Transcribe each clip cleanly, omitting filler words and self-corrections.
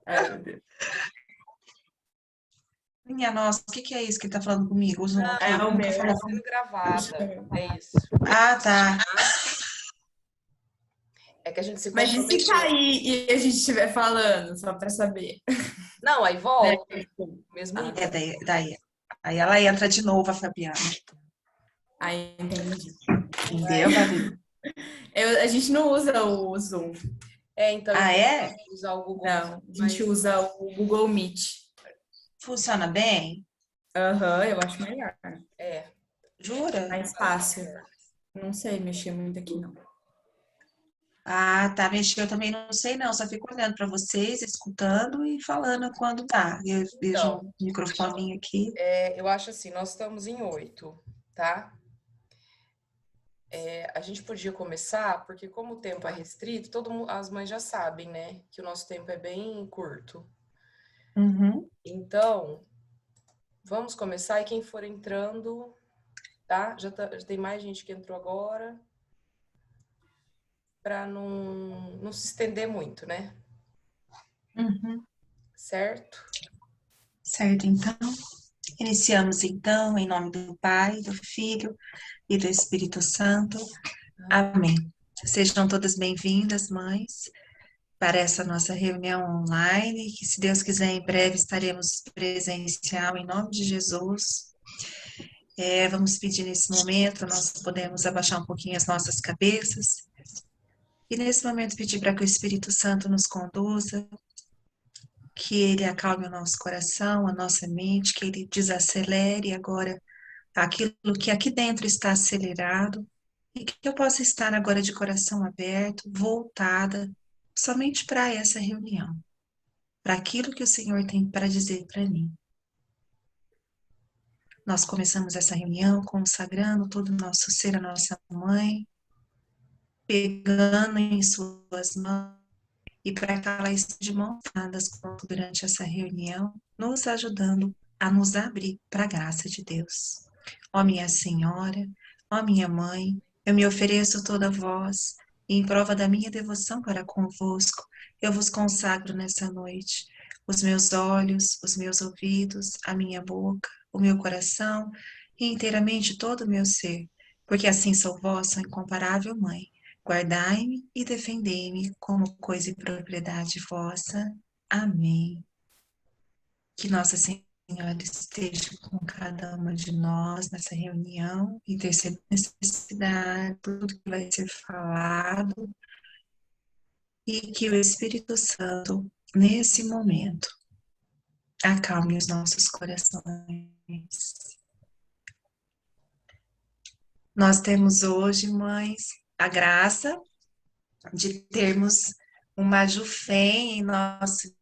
Ai, meu Deus. Minha nossa, o que que é isso que ele tá falando comigo? O Zoom É aqui, o nunca meu. falou Tá comigo. sendo gravada. Deixa eu- É isso. Ah, tá. É que a gente se Mas e se comprometeu. cair e a gente estiver falando, só pra saber? Não, aí Né? volta. Mesmo Ah, É, isso. daí. Aí ela entra de novo, a Fabiana. aí entendi. Entendeu, Babi? A gente não usa o Zoom. É, então eu Ah, vou é? usar o Google Meet, Não, a gente mas usa o Google Meet. Funciona bem? Aham, eu acho melhor. é. Jura? Mais fácil. Não sei mexer muito aqui, não. Ah, tá, mexer, eu também não sei não, só fico olhando para vocês, escutando e falando quando dá. Eu vejo Então, um microfoninho aqui. eu acho assim, nós estamos em 8, tá? A gente podia começar, porque como o tempo é restrito, as mães já sabem, né? Que o nosso tempo é bem curto. Uhum. Então, vamos começar e quem for entrando, tá? Já tem mais gente que entrou agora, para não se estender muito, né? Uhum. Certo? Certo, então. Iniciamos então, em nome do Pai, do Filho e do Espírito Santo. Amém. Sejam todas bem-vindas, mães, para essa nossa reunião online, que se Deus quiser, em breve estaremos presencial, em nome de Jesus. Vamos pedir nesse momento, nós podemos abaixar um pouquinho as nossas cabeças e nesse momento pedir para que o Espírito Santo nos conduza, que ele acalme o nosso coração, a nossa mente, que ele desacelere agora aquilo que aqui dentro está acelerado e que eu possa estar agora de coração aberto, voltada somente para essa reunião, para aquilo que o Senhor tem para dizer para mim. Nós começamos essa reunião consagrando todo o nosso ser, a nossa mãe, pegando em suas mãos e para que ela esteja de mãos dadas durante essa reunião, nos ajudando a nos abrir para a graça de Deus. Ó minha Senhora, ó minha Mãe, eu me ofereço toda vós, e em prova da minha devoção para convosco, eu vos consagro nessa noite os meus olhos, os meus ouvidos, a minha boca, o meu coração e inteiramente todo o meu ser, porque assim sou vossa incomparável Mãe. Guardai-me e defendei-me como coisa e propriedade vossa. Amém. Que Nossa Senhora esteja com cada uma de nós nessa reunião, intercedendo necessidade, tudo que vai ser falado, e que o Espírito Santo, nesse momento, acalme os nossos corações. Nós temos hoje, mães, a graça de termos uma Jufém em nosso.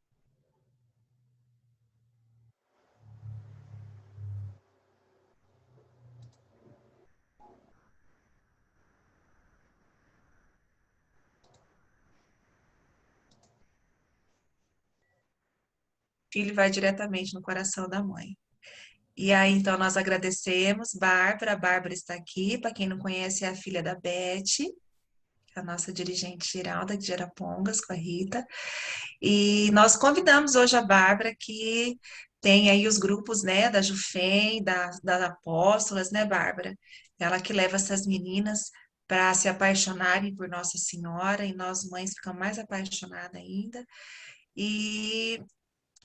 Filho vai diretamente no coração da mãe. E aí, então, nós agradecemos, Bárbara. A Bárbara está aqui. Para quem não conhece, é a filha da Beth, a nossa dirigente geral da de Arapongas, com a Rita. E nós convidamos hoje a Bárbara, que tem aí os grupos, né, da Jufém, das Apóstolas, né, Bárbara? Ela que leva essas meninas para se apaixonarem por Nossa Senhora, e nós, mães, ficamos mais apaixonadas ainda. E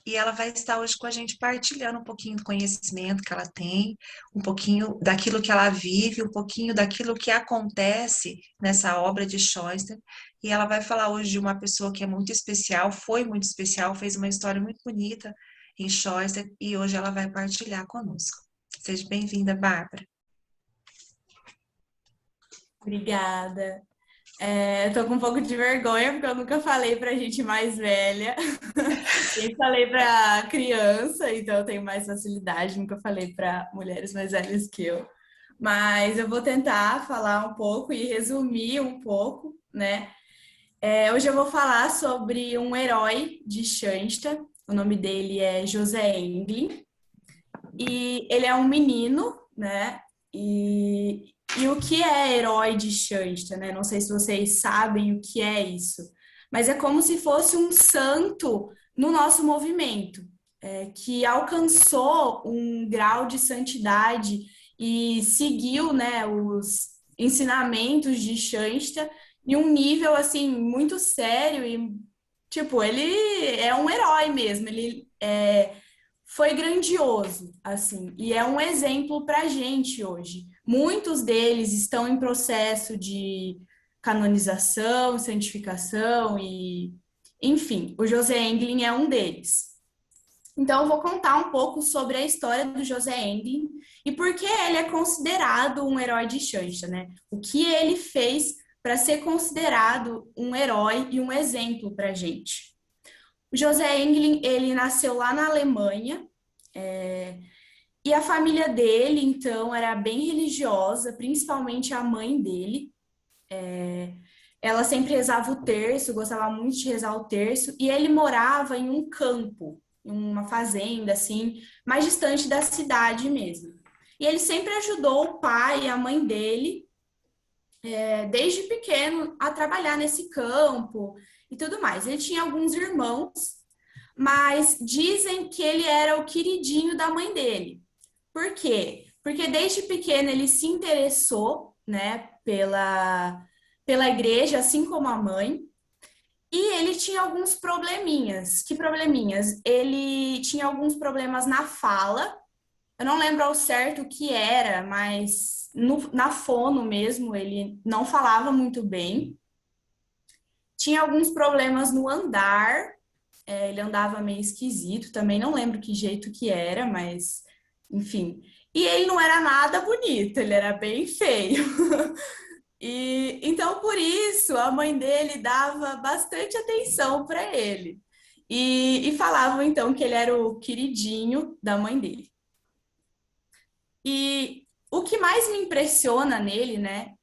e ela vai estar hoje com a gente partilhando um pouquinho do conhecimento que ela tem, um pouquinho daquilo que ela vive, um pouquinho daquilo que acontece nessa obra de Schoenster. E ela vai falar hoje de uma pessoa que é muito especial, foi muito especial, fez uma história muito bonita em Schoenster e hoje ela vai partilhar conosco. Seja bem-vinda, Bárbara. Obrigada. Tô com um pouco de vergonha, porque eu nunca falei pra gente mais velha. Sempre falei pra criança, então eu tenho mais facilidade. Nunca falei pra mulheres mais velhas que eu. Mas eu vou tentar falar um pouco e resumir um pouco, né? Hoje eu vou falar sobre um herói de Schansta. O nome dele é José Englin. E ele é um menino, né? E o que é herói de Shansta, né? Não sei se vocês sabem o que é isso, mas é como se fosse um santo no nosso movimento, que alcançou um grau de santidade e seguiu, né, os ensinamentos de Shansta em um nível assim muito sério e tipo, ele é um herói mesmo, foi grandioso, assim, e é um exemplo para a gente hoje. Muitos deles estão em processo de canonização, santificação e, enfim, o José Englin é um deles. Então, eu vou contar um pouco sobre a história do José Englin e por que ele é considerado um herói de Xanxa, né? O que ele fez para ser considerado um herói e um exemplo para a gente. O José Englin, ele nasceu lá na Alemanha, e a família dele, então, era bem religiosa, principalmente a mãe dele. Ela sempre rezava o terço, gostava muito de rezar o terço, e ele morava em um campo, em uma fazenda, assim, mais distante da cidade mesmo. E ele sempre ajudou o pai e a mãe dele, desde pequeno, a trabalhar nesse campo e tudo mais. Ele tinha alguns irmãos, mas dizem que ele era o queridinho da mãe dele. Por quê? Porque desde pequeno ele se interessou, né, pela igreja, assim como a mãe, e ele tinha alguns probleminhas. Que probleminhas? Ele tinha alguns problemas na fala. Eu não lembro ao certo o que era, mas na fono mesmo, ele não falava muito bem. Tinha alguns problemas no andar, ele andava meio esquisito, também não lembro que jeito que era, mas enfim. E ele não era nada bonito, ele era bem feio. E então por isso a mãe dele dava bastante atenção para ele. E falavam então que ele era o queridinho da mãe dele. E o que mais me impressiona nele, né,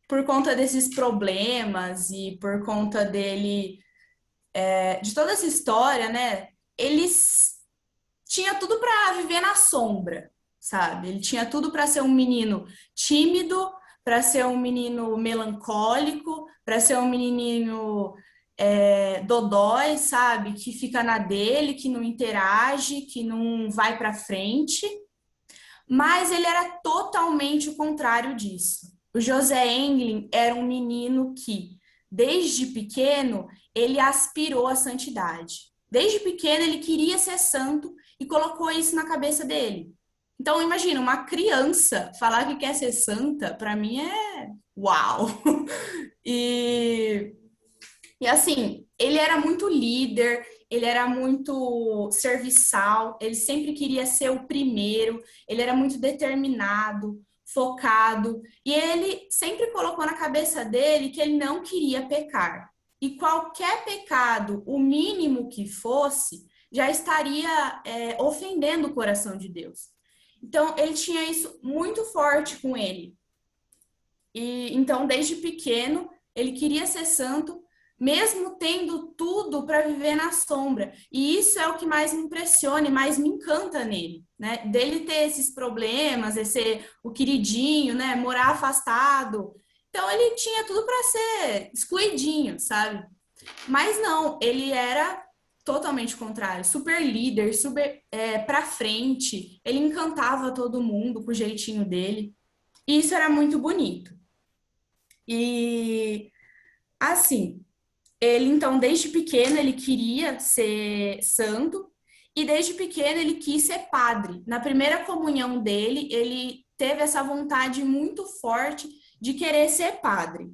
por conta desses problemas e por conta dele, de toda essa história, né, tinha tudo para viver na sombra, sabe? Ele tinha tudo para ser um menino tímido, para ser um menino melancólico, para ser um menininho dodói, sabe? Que fica na dele, que não interage, que não vai para frente. Mas ele era totalmente o contrário disso. O José Englin era um menino que, desde pequeno, ele aspirou à santidade. Desde pequeno, ele queria ser santo e colocou isso na cabeça dele. Então, imagina, uma criança falar que quer ser santa, para mim é uau! E e assim, ele era muito líder, ele era muito serviçal, ele sempre queria ser o primeiro, ele era muito determinado, focado, e ele sempre colocou na cabeça dele que ele não queria pecar. E qualquer pecado, o mínimo que fosse, já estaria ofendendo o coração de Deus. Então, ele tinha isso muito forte com ele. E então, desde pequeno, ele queria ser santo, mesmo tendo tudo para viver na sombra. E isso é o que mais me impressiona e mais me encanta nele, né? Dele ter esses problemas, de ser o queridinho, né? Morar afastado. Então, ele tinha tudo para ser excluidinho, sabe? Mas não, ele era totalmente contrário, super líder, super para frente. Ele encantava todo mundo com o jeitinho dele. E isso era muito bonito. E assim, ele então desde pequeno ele queria ser santo e desde pequeno ele quis ser padre. Na primeira comunhão dele, ele teve essa vontade muito forte de querer ser padre.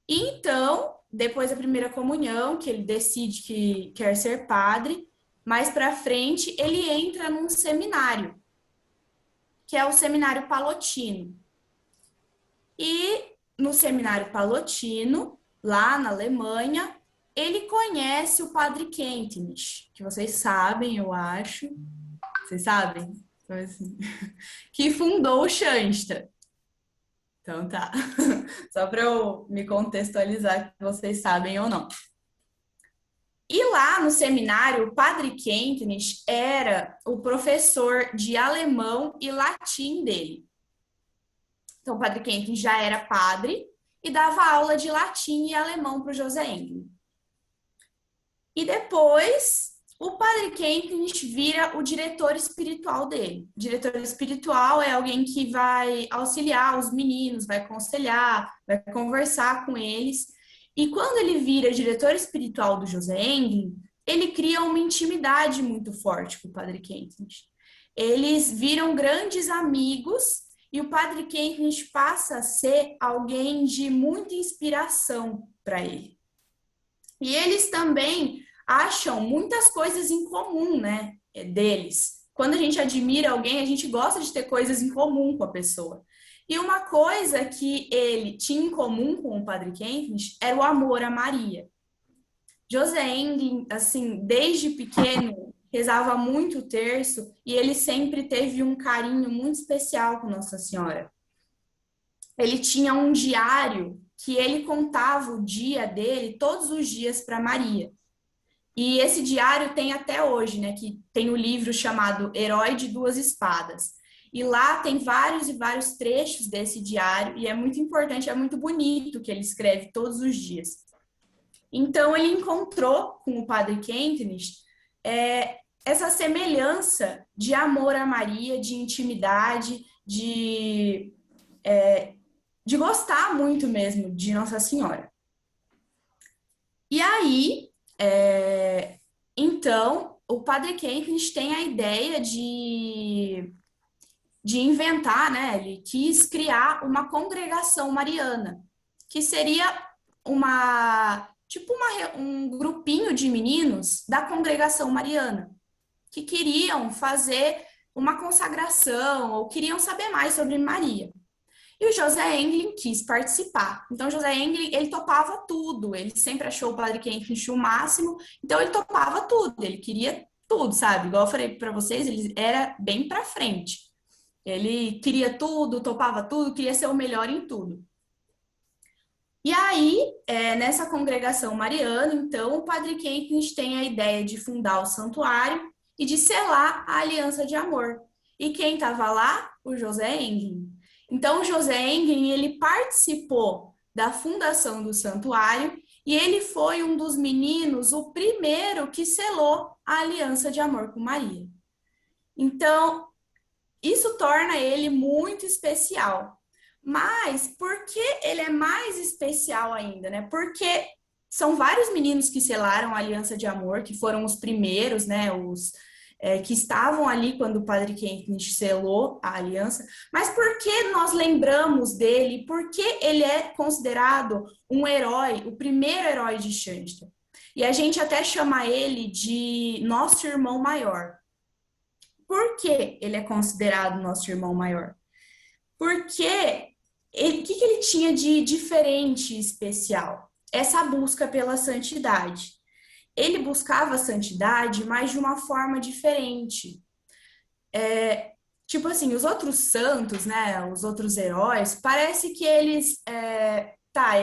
E então, depois da primeira comunhão, que ele decide que quer ser padre, mais para frente ele entra num seminário, que é o Seminário Palotino. E no Seminário Palotino, lá na Alemanha, ele conhece o Padre Kentenich, que vocês sabem, eu acho. Vocês sabem? Então, assim, que fundou o Shansta. Então tá. Só para eu me contextualizar, que vocês sabem ou não. E lá no seminário, o Padre Kentenich era o professor de alemão e latim dele. Então, o Padre Kentenich já era padre e dava aula de latim e alemão para o José Englin. E depois o Padre Kentenich vira o diretor espiritual dele. O diretor espiritual é alguém que vai auxiliar os meninos, vai aconselhar, vai conversar com eles. E quando ele vira diretor espiritual do José Englin, ele cria uma intimidade muito forte com o Padre Kentenich. Eles viram grandes amigos e o Padre Kentenich passa a ser alguém de muita inspiração para ele. E eles também acham muitas coisas em comum, né, deles. Quando a gente admira alguém, a gente gosta de ter coisas em comum com a pessoa. E uma coisa que ele tinha em comum com o Padre Kentenich era o amor a Maria. José Englin, assim, desde pequeno, rezava muito o terço e ele sempre teve um carinho muito especial com Nossa Senhora. Ele tinha um diário que ele contava o dia dele todos os dias para Maria. E esse diário tem até hoje, né? Que tem o livro chamado Herói de Duas Espadas. E lá tem vários e vários trechos desse diário, e é muito importante, é muito bonito que ele escreve todos os dias. Então, ele encontrou com o Padre Kentenich essa semelhança de amor a Maria, de intimidade, de gostar muito mesmo de Nossa Senhora. E aí, então, o Padre Kentenich tem a ideia de inventar, né? Ele quis criar uma congregação mariana, que seria um grupinho de meninos da congregação mariana, que queriam fazer uma consagração ou queriam saber mais sobre Maria. E o José Englin quis participar. Então, o José Englin, ele topava tudo. Ele sempre achou o Padre Kentenich o máximo. Então, ele topava tudo. Ele queria tudo, sabe? Igual eu falei para vocês, ele era bem para frente. Ele queria tudo, topava tudo, queria ser o melhor em tudo. E aí, nessa congregação mariana, então, o Padre Kentenich tem a ideia de fundar o santuário e de selar a aliança de amor. E quem estava lá? O José Englin. Então, o José Englin, ele participou da fundação do santuário e ele foi um dos meninos, o primeiro que selou a aliança de amor com Maria. Então, isso torna ele muito especial. Mas por que ele é mais especial ainda, né? Porque são vários meninos que selaram a aliança de amor, que foram os primeiros, né? Que estavam ali quando o Padre Kentenich selou a aliança, mas por que nós lembramos dele? Por que ele é considerado um herói, o primeiro herói de Xanxta? E a gente até chama ele de nosso irmão maior. Por que ele é considerado nosso irmão maior? Porque o que ele tinha de diferente e especial? Essa busca pela santidade. Ele buscava a santidade, mas de uma forma diferente. Tipo assim, os outros santos, né, os outros heróis, parece que eles,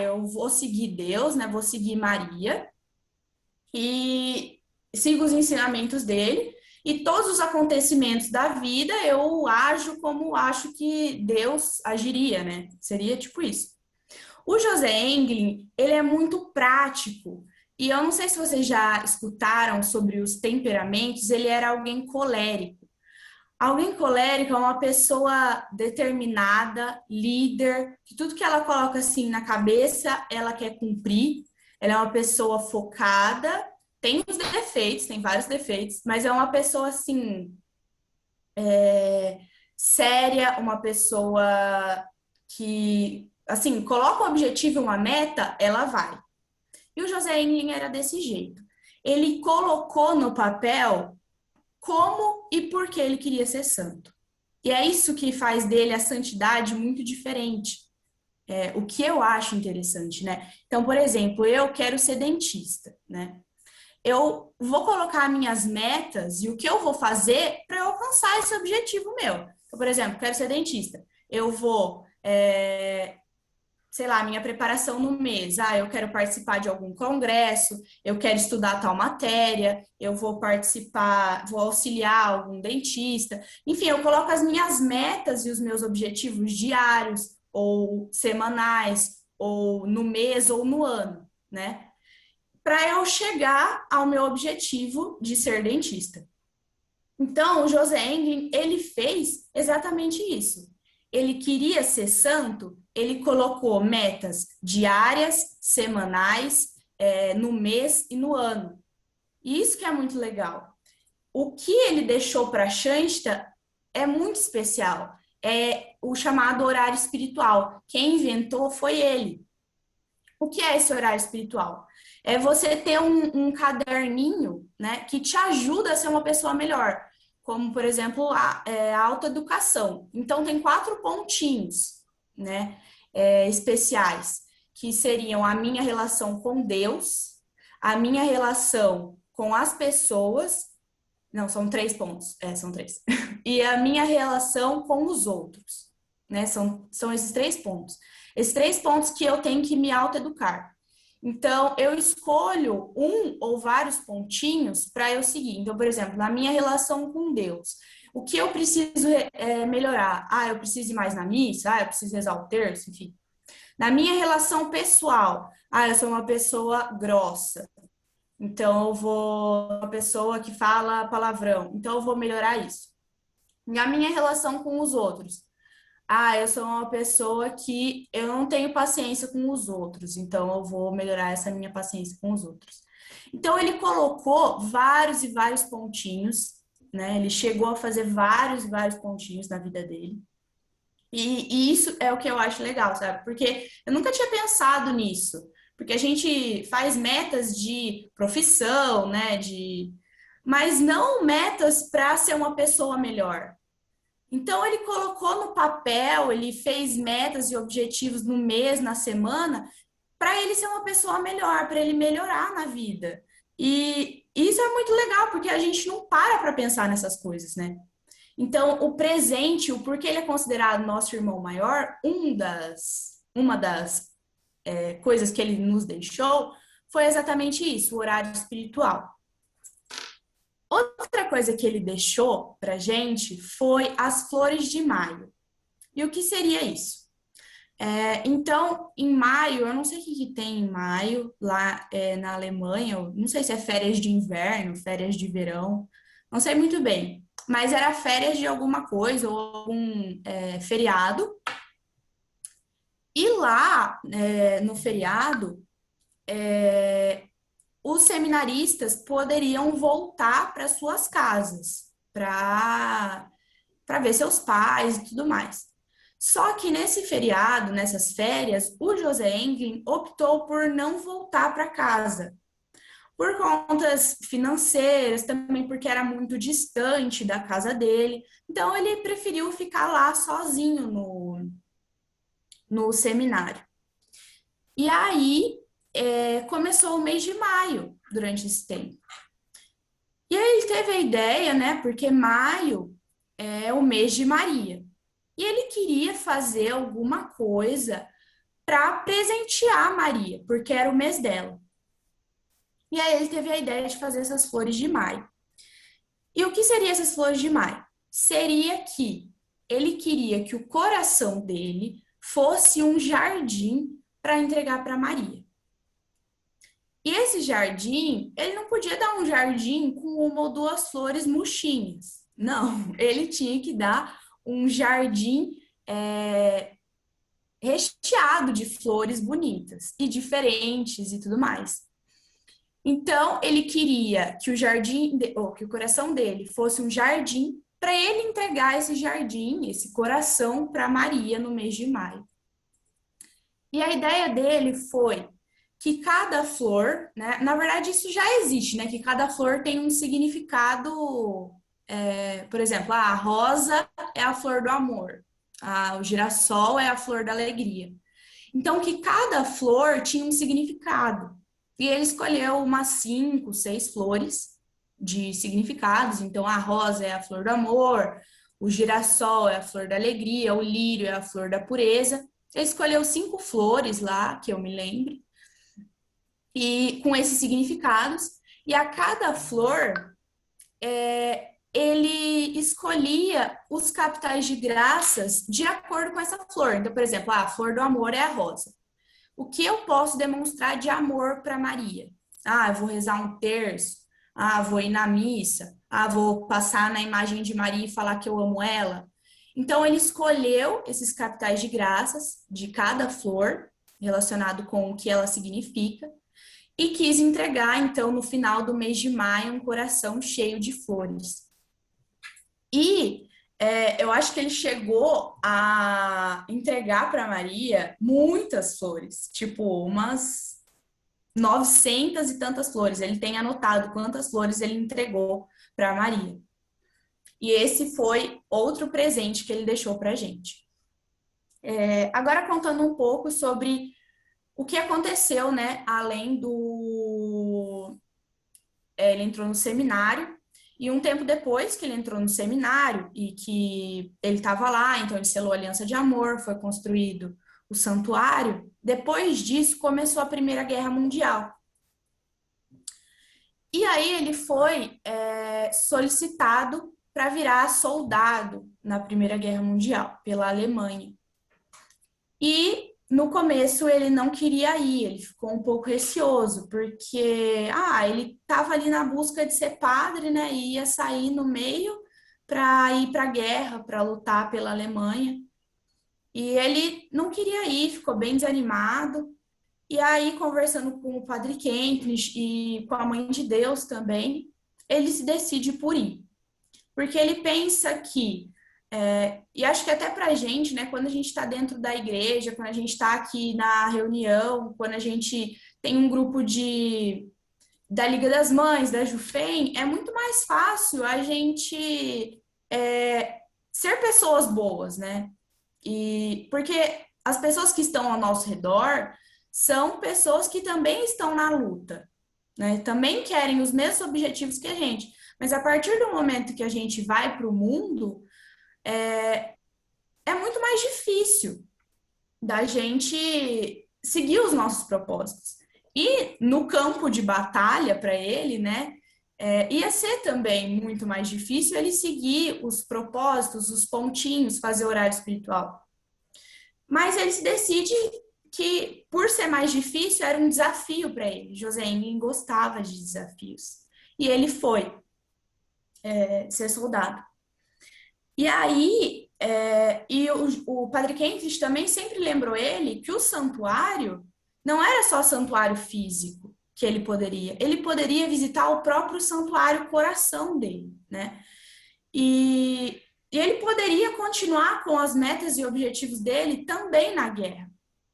eu vou seguir Deus, né, vou seguir Maria e sigo os ensinamentos dele e todos os acontecimentos da vida eu ajo como acho que Deus agiria, né? Seria tipo isso. O José Englin, ele é muito prático. E eu não sei se vocês já escutaram sobre os temperamentos, ele era alguém colérico. Alguém colérico é uma pessoa determinada, líder, que tudo que ela coloca assim na cabeça, ela quer cumprir. Ela é uma pessoa focada, tem os defeitos, tem vários defeitos, mas é uma pessoa assim, séria, uma pessoa que, assim, coloca um objetivo e uma meta, ela vai. E o José Englin era desse jeito. Ele colocou no papel como e por que ele queria ser santo. E é isso que faz dele a santidade muito diferente. O que eu acho interessante, né? Então, por exemplo, eu quero ser dentista, né? Eu vou colocar minhas metas e o que eu vou fazer para eu alcançar esse objetivo meu. Então, por exemplo, quero ser dentista. Eu vou sei lá, minha preparação no mês. Eu quero participar de algum congresso, eu quero estudar tal matéria, eu vou participar, vou auxiliar algum dentista. Enfim, eu coloco as minhas metas e os meus objetivos diários, ou semanais, ou no mês, ou no ano, né? para eu chegar ao meu objetivo de ser dentista. Então, o José Englin, ele fez exatamente isso. Ele queria ser santo, ele colocou metas diárias, semanais, no mês e no ano. E isso que é muito legal. O que ele deixou para Shansta é muito especial. É o chamado horário espiritual. Quem inventou foi ele. O que é esse horário espiritual? É você ter um caderninho, né, que te ajuda a ser uma pessoa melhor. Como, por exemplo, a autoeducação. Então, tem 4 pontinhos, né, especiais, que seriam a minha relação com Deus, a minha relação com as pessoas. Não, são 3 pontos. São 3. E a minha relação com os outros, né? São esses 3 pontos. Esses 3 pontos que eu tenho que me autoeducar. Então, eu escolho um ou vários pontinhos para eu seguir. Então, por exemplo, na minha relação com Deus, o que eu preciso melhorar? Eu preciso ir mais na missa? Eu preciso rezar o terço? Enfim. Na minha relação pessoal, eu sou uma pessoa grossa. Então, eu vou uma pessoa que fala palavrão. Então, eu vou melhorar isso. Na minha relação com os outros. Eu sou uma pessoa que eu não tenho paciência com os outros. Então, eu vou melhorar essa minha paciência com os outros. Então, ele colocou vários e vários pontinhos, né? Ele chegou a fazer vários e vários pontinhos na vida dele. E isso é o que eu acho legal, sabe? Porque eu nunca tinha pensado nisso. Porque a gente faz metas de profissão, né? Mas não metas para ser uma pessoa melhor. Então, ele colocou no papel, ele fez metas e objetivos no mês, na semana, para ele ser uma pessoa melhor, para ele melhorar na vida. E isso é muito legal, porque a gente não para pensar nessas coisas, né? Então, o presente, o porquê ele é considerado nosso irmão maior, uma das coisas que ele nos deixou foi exatamente isso, o horário espiritual. Outra coisa que ele deixou pra gente foi as flores de maio. E o que seria isso? Então, em maio, eu não sei o que tem em maio, lá na Alemanha, eu não sei se é férias de inverno, férias de verão, não sei muito bem, mas era férias de alguma coisa ou algum feriado. E lá, no feriado, os seminaristas poderiam voltar para suas casas, para ver seus pais e tudo mais. Só que nesse feriado, nessas férias, o José Englin optou por não voltar para casa, por contas financeiras, também porque era muito distante da casa dele. Então, ele preferiu ficar lá sozinho no seminário. E aí, começou o mês de maio, durante esse tempo. E aí, ele teve a ideia, né, porque maio é o mês de Maria. E ele queria fazer alguma coisa para presentear Maria, porque era o mês dela. E aí ele teve a ideia de fazer essas flores de maio. E o que seriam essas flores de maio? Seria que ele queria que o coração dele fosse um jardim para entregar para Maria. E esse jardim, ele não podia dar um jardim com 1 ou 2 flores murchinhas. Não, ele tinha que dar um jardim recheado de flores bonitas e diferentes e tudo mais. Então, ele queria que que o coração dele fosse um jardim para ele entregar esse jardim, esse coração para Maria no mês de maio. E a ideia dele foi que cada flor, né, na verdade isso já existe, né, que cada flor tem um significado, por exemplo, a rosa é a flor do amor, o girassol é a flor da alegria. Então, que cada flor tinha um significado. E ele escolheu umas 5, 6 flores de significados. Então, a rosa é a flor do amor, o girassol é a flor da alegria, o lírio é a flor da pureza. Ele escolheu 5 flores lá, que eu me lembro, e com esses significados. E a cada flor, ele escolhia os capitais de graças de acordo com essa flor. Então, por exemplo, a flor do amor é a rosa. O que eu posso demonstrar de amor para Maria? Ah, eu vou rezar um terço. Ah, vou ir na missa. Ah, vou passar na imagem de Maria e falar que eu amo ela. Então, ele escolheu esses capitais de graças de cada flor, relacionado com o que ela significa, e quis entregar, então, no final do mês de maio, um coração cheio de flores. E eu acho que ele chegou a entregar para Maria muitas flores, tipo umas 900 e tantas flores. Ele tem anotado quantas flores ele entregou para Maria. E esse foi outro presente que ele deixou para a gente. Agora contando um pouco sobre o que aconteceu, né? Além do... ele entrou no seminário, e um tempo depois que ele entrou no seminário e que ele estava lá, então ele selou a aliança de amor, foi construído o santuário. Depois disso, começou a Primeira Guerra Mundial. E aí ele foi solicitado para virar soldado na Primeira Guerra Mundial pela Alemanha. E no começo ele não queria ir, ele ficou um pouco receoso, porque ele estava ali na busca de ser padre, né? E ia sair no meio para ir para a guerra, para lutar pela Alemanha. E ele não queria ir, ficou bem desanimado. E aí, conversando com o Padre Kempnis e com a Mãe de Deus também, ele se decide por ir. Porque ele pensa que, e acho que até pra gente, né, quando a gente está dentro da igreja, quando a gente está aqui na reunião, quando a gente tem um grupo da Liga das Mães, da Jufem, é muito mais fácil a gente ser pessoas boas, né? E porque as pessoas que estão ao nosso redor são pessoas que também estão na luta, né? Também querem os mesmos objetivos que a gente. Mas a partir do momento que a gente vai para o mundo, é muito mais difícil da gente seguir os nossos propósitos. E no campo de batalha para ele, né, ia ser também muito mais difícil ele seguir os propósitos, os pontinhos, fazer horário espiritual. Mas ele se decide que, por ser mais difícil, era um desafio para ele. José Engel gostava de desafios. E ele foi ser soldado. E aí, o Padre Kempis também sempre lembrou ele que o santuário não era só santuário físico que ele poderia visitar o próprio santuário coração dele, né? E ele poderia continuar com as metas e objetivos dele também na guerra.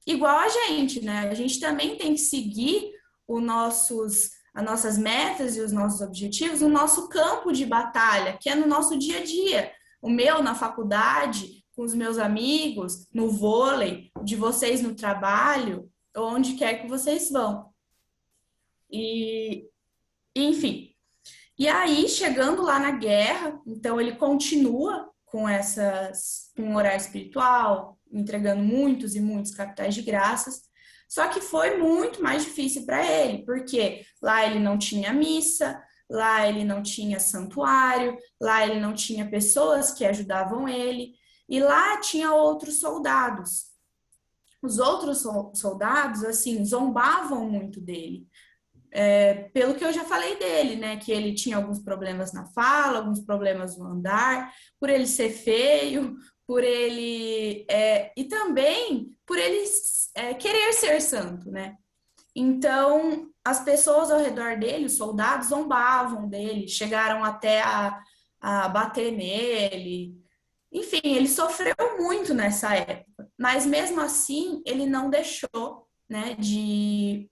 Igual a gente, né? A gente também tem que seguir as nossas metas e os nossos objetivos no nosso campo de batalha, que é no nosso dia a dia. O meu na faculdade, com os meus amigos, no vôlei, de vocês no trabalho, onde quer que vocês vão. Enfim. E aí, chegando lá na guerra, então ele continua com um horário espiritual, entregando muitos e muitos capitais de graças, só que foi muito mais difícil para ele, porque lá ele não tinha missa, lá ele não tinha santuário, lá ele não tinha pessoas que ajudavam ele, e lá tinha outros soldados. Os outros soldados, assim, zombavam muito dele. Pelo que eu já falei dele, né? Que ele tinha alguns problemas na fala, alguns problemas no andar, por ele ser feio, por ele. E também por ele querer ser santo, né? Então, as pessoas ao redor dele, os soldados, zombavam dele, chegaram até a bater nele. Enfim, ele sofreu muito nessa época, mas mesmo assim, ele não deixou, né, de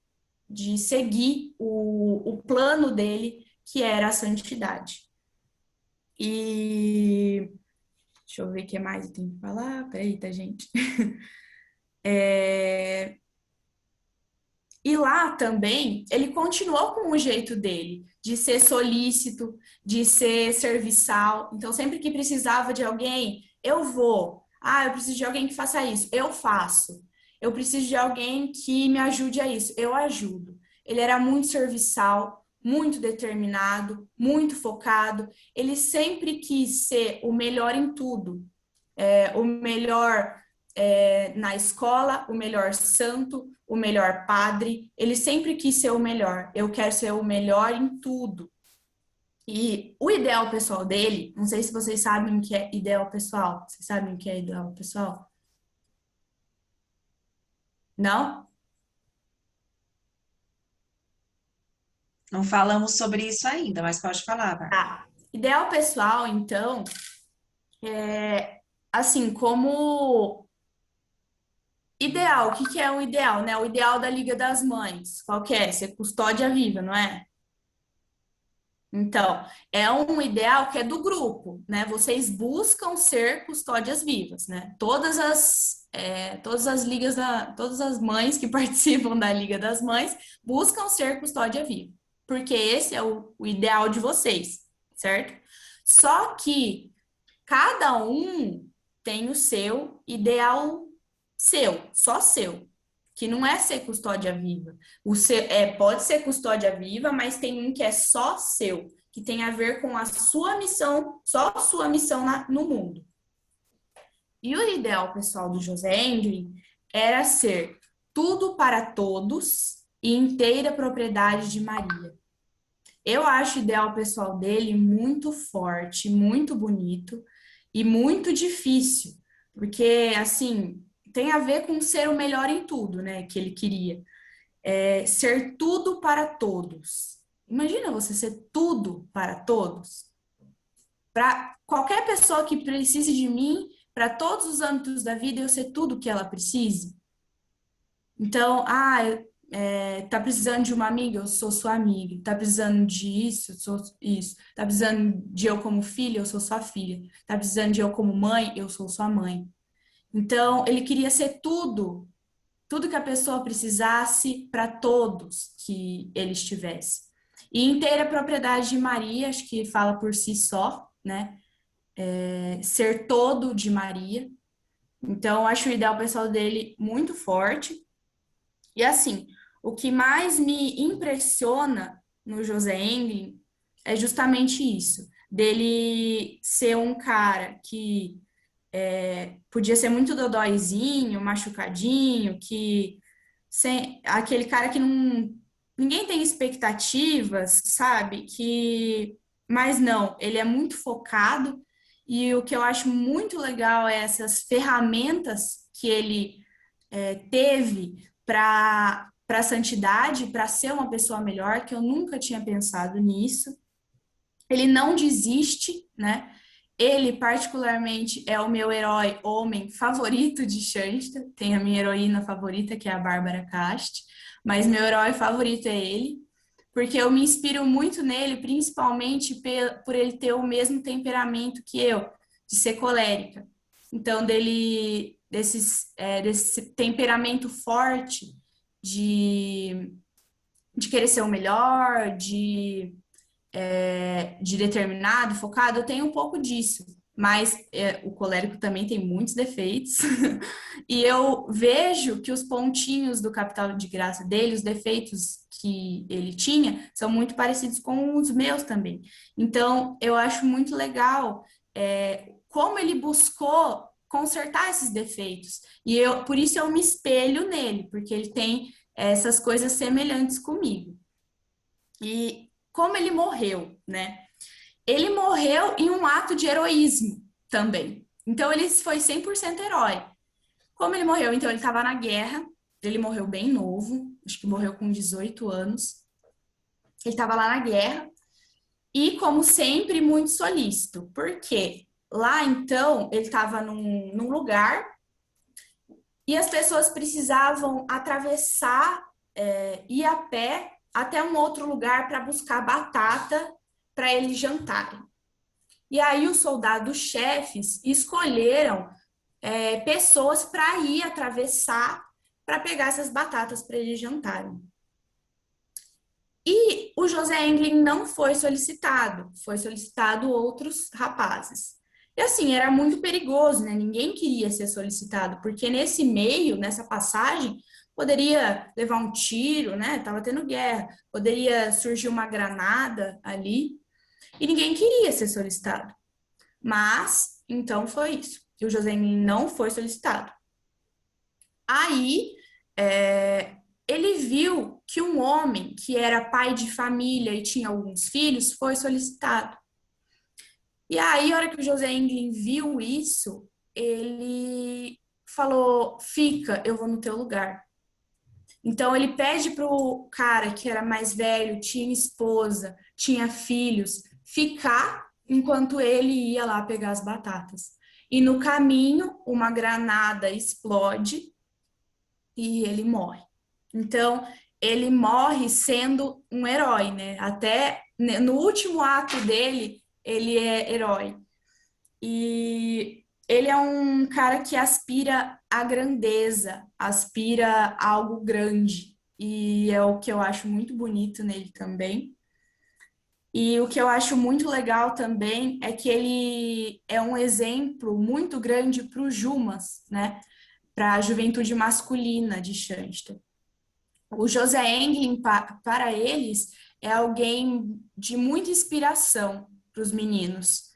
seguir o plano dele, que era a santidade. E deixa eu ver o que mais eu tenho que falar. Peraí, tá, gente? E lá também, ele continuou com o jeito dele, de ser solícito, de ser serviçal. Então, sempre que precisava de alguém, eu vou. Ah, eu preciso de alguém que faça isso, eu faço. Eu preciso de alguém que me ajude a isso, eu ajudo. Ele era muito serviçal, muito determinado, muito focado. Ele sempre quis ser o melhor em tudo. O melhor na escola, o melhor santo, o melhor padre, ele sempre quis ser o melhor. Eu quero ser o melhor em tudo. E o ideal pessoal dele, não sei se vocês sabem o que é ideal pessoal. Vocês sabem o que é ideal pessoal? Não? Não falamos sobre isso ainda, mas pode falar, Bárbara. Tá. Ideal pessoal, então, assim, como ideal, o que que é o ideal, né? O ideal da Liga das Mães, qual que é? Ser custódia viva, não é? Então, é um ideal que é do grupo, né? Vocês buscam ser custódias vivas, né? Todas as ligas, todas as mães que participam da Liga das Mães buscam ser custódia viva, porque esse é o ideal de vocês, certo? Só que cada um tem o seu ideal seu, só seu, que não é ser custódia viva. Pode ser custódia viva, mas tem um que é só seu, que tem a ver com a sua missão, só a sua missão no mundo. E o ideal pessoal do José Endlin era ser tudo para todos e inteira propriedade de Maria. Eu acho o ideal pessoal dele muito forte, muito bonito e muito difícil, porque, assim, tem a ver com ser o melhor em tudo, né, que ele queria. Ser tudo para todos. Imagina você ser tudo para todos. Para qualquer pessoa que precise de mim, para todos os âmbitos da vida, eu ser tudo que ela precise. Então, tá precisando de uma amiga, eu sou sua amiga. Tá precisando disso, eu sou isso. Tá precisando de eu como filha, eu sou sua filha. Tá precisando de eu como mãe, eu sou sua mãe. Então, ele queria ser tudo que a pessoa precisasse para todos que ele estivesse. E inteira propriedade de Maria, acho que fala por si só, né? Ser todo de Maria. Então, acho o ideal pessoal dele muito forte. E assim, o que mais me impressiona no José Englin é justamente isso, dele ser um cara que podia ser muito dodóizinho, machucadinho, aquele cara que ninguém tem expectativas, sabe? Mas não, ele é muito focado e o que eu acho muito legal é essas ferramentas que ele teve para a santidade, para ser uma pessoa melhor, que eu nunca tinha pensado nisso. Ele não desiste, né? Ele, particularmente, é o meu herói homem favorito de Shansta. Tem a minha heroína favorita, que é a Bárbara Cast, mas meu herói favorito é ele, porque eu me inspiro muito nele, principalmente por ele ter o mesmo temperamento que eu, de ser colérica. Então, desse temperamento forte de querer ser o melhor, de determinado, focado, eu tenho um pouco disso, mas o colérico também tem muitos defeitos, e eu vejo que os pontinhos do capital de graça dele, os defeitos que ele tinha, são muito parecidos com os meus também. Então, eu acho muito legal como ele buscou consertar esses defeitos, e por isso eu me espelho nele, porque ele tem essas coisas semelhantes comigo. E como ele morreu, né? Ele morreu em um ato de heroísmo também. Então, ele foi 100% herói. Como ele morreu? Então, ele estava na guerra. Ele morreu bem novo. Acho que morreu com 18 anos. Ele estava lá na guerra. E, como sempre, muito solícito. Por quê? Lá, então, ele estava num lugar e as pessoas precisavam atravessar, ir a pé até um outro lugar para buscar batata para eles jantarem. E aí os soldados-chefes escolheram pessoas para ir atravessar para pegar essas batatas para eles jantarem. E o José Englin não foi solicitado outros rapazes. E assim, era muito perigoso, né? Ninguém queria ser solicitado, porque nesse meio, nessa passagem, poderia levar um tiro, né? Tava tendo guerra, poderia surgir uma granada ali, e ninguém queria ser solicitado. Mas, então foi isso. E o José Englin não foi solicitado. Aí, ele viu que um homem que era pai de família e tinha alguns filhos foi solicitado. E aí, a hora que o José Englin viu isso, ele falou: fica, eu vou no teu lugar. Então, ele pede para o cara que era mais velho, tinha esposa, tinha filhos, ficar enquanto ele ia lá pegar as batatas. E no caminho, uma granada explode e ele morre. Então, ele morre sendo um herói, né? Até no último ato dele, ele é herói. E ele é um cara que aspira à grandeza, aspira a algo grande. E é o que eu acho muito bonito nele também. E o que eu acho muito legal também é que ele é um exemplo muito grande para os Jumas, né? Para a juventude masculina de Xanxta. O José Englin, para eles, é alguém de muita inspiração para os meninos.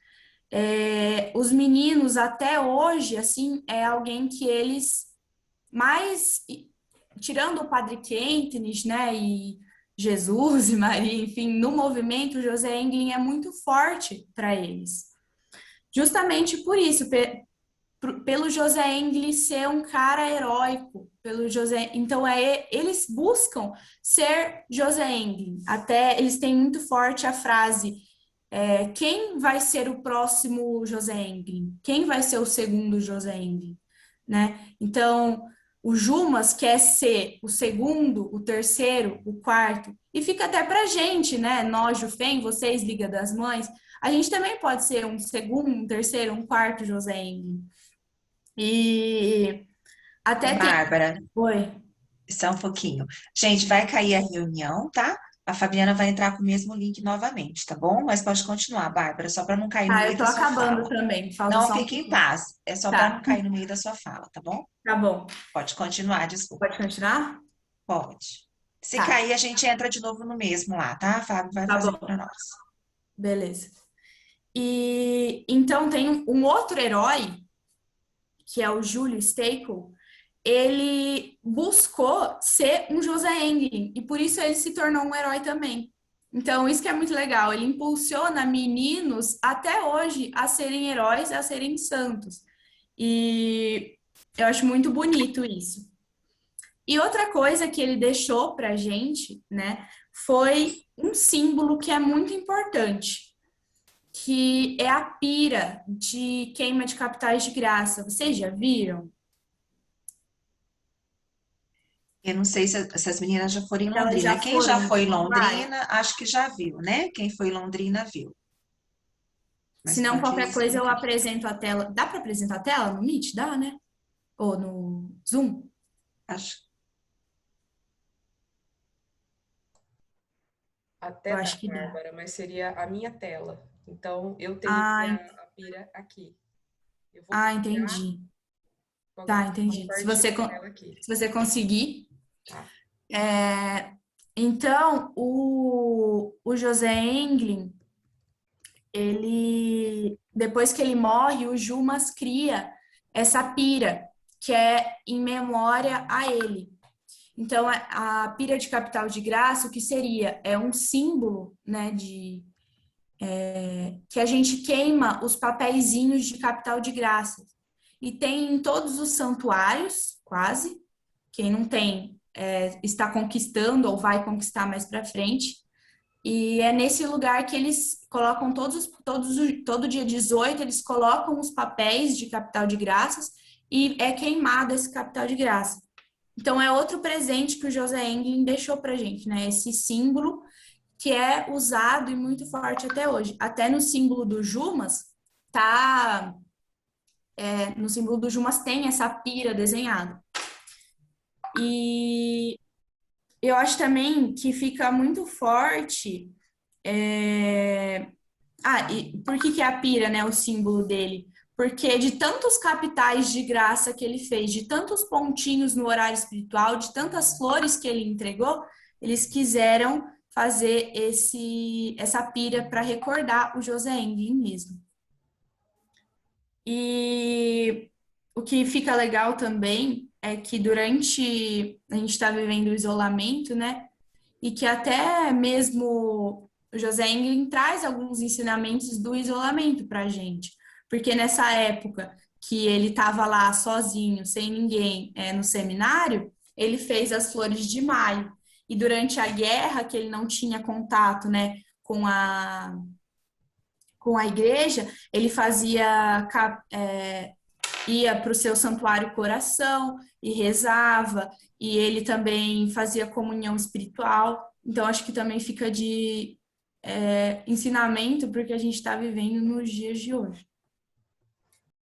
Os meninos, até hoje, assim, é alguém que eles mais, tirando o Padre Quentin, né, e Jesus e Maria, enfim, no movimento, o José Englin é muito forte para eles. Justamente por isso, pelo José Englin ser um cara heróico, pelo José, então eles buscam ser José Englin. Até eles têm muito forte a frase: quem vai ser o próximo José Englin? Quem vai ser o segundo José Englin? Né? Então, o Jumas quer ser o segundo, o terceiro, o quarto, e fica até pra gente, né? Nós, Jufem, vocês, Liga das Mães, a gente também pode ser um segundo, um terceiro, um quarto José Englin. E Ô, até tem. Bárbara, Oi. só um pouquinho. Gente, vai cair a reunião, tá? A Fabiana vai entrar com o mesmo link novamente, tá bom? Mas pode continuar, Bárbara, só para não cair no Ah, eu meio tô da sua acabando fala. também, falta Não só um fique em pouquinho. paz, é só para não Tá, cair no meio da sua fala, tá bom? tá bom. Pode continuar, desculpa. Pode continuar? Pode. Se Tá, cair, a gente entra de novo no mesmo lá, tá? A Fábio vai tá fazendo para bom. nós. Beleza. E então tem um outro herói, que é o Júlio Steichel, ele buscou ser um José Englin, e por isso ele se tornou um herói também. Então, isso que é muito legal, ele impulsiona meninos até hoje a serem heróis, a serem santos. E eu acho muito bonito isso. E outra coisa que ele deixou pra gente, né, foi um símbolo que é muito importante, que é a pira de queima de capitais de graça. Vocês já viram? Eu não sei se as meninas já foram em Elas já Londrina. Quem já foram em foi em São Paulo? Londrina, acho que já viu, né? Quem foi em Londrina viu. Se Mas não, pode qualquer coisa eu explicar. apresento a tela. Dá para apresentar a tela no Meet? Dá, né? Ou no Zoom? Acho. Eu Até dá, acho que dá. Bárbara, mas seria a minha tela. Então, eu tenho Ah, a pira aqui. Eu vou copiar, entendi. qualquer Tá, coisa eu entendi. compartilho a tela aqui. Se você conseguir. Tá. Então, o José Englin, ele, depois que ele morre, o Jumas cria essa pira, que é em memória a ele. Então, a pira de capital de graça, o que seria? É um símbolo, né, que a gente queima os papeizinhos de capital de graça. E tem em todos os santuários, quase. Quem não tem, está conquistando ou vai conquistar mais para frente. E é nesse lugar que eles colocam todo dia 18, eles colocam os papéis de capital de graças e é queimado esse capital de graça. Então, é outro presente que o José Englin deixou para gente, né? Esse símbolo que é usado e muito forte até hoje. Até no símbolo do Jumas, tá? No símbolo do Jumas tem essa pira desenhada. E eu acho também que fica muito forte. E por que a pira, né? O símbolo dele? Porque de tantos capitais de graça que ele fez, de tantos pontinhos no horário espiritual, de tantas flores que ele entregou, eles quiseram fazer essa pira para recordar o José Englin mesmo. E o que fica legal também é que durante a gente está vivendo o isolamento, né? E que até mesmo o José Engel traz alguns ensinamentos do isolamento para a gente, porque nessa época que ele estava lá sozinho, sem ninguém, no seminário, ele fez as Flores de Maio. E durante a guerra, que ele não tinha contato, né, com a igreja, ele fazia ia para o seu santuário coração e rezava, e ele também fazia comunhão espiritual. Então, acho que também fica de ensinamento porque a gente está vivendo nos dias de hoje.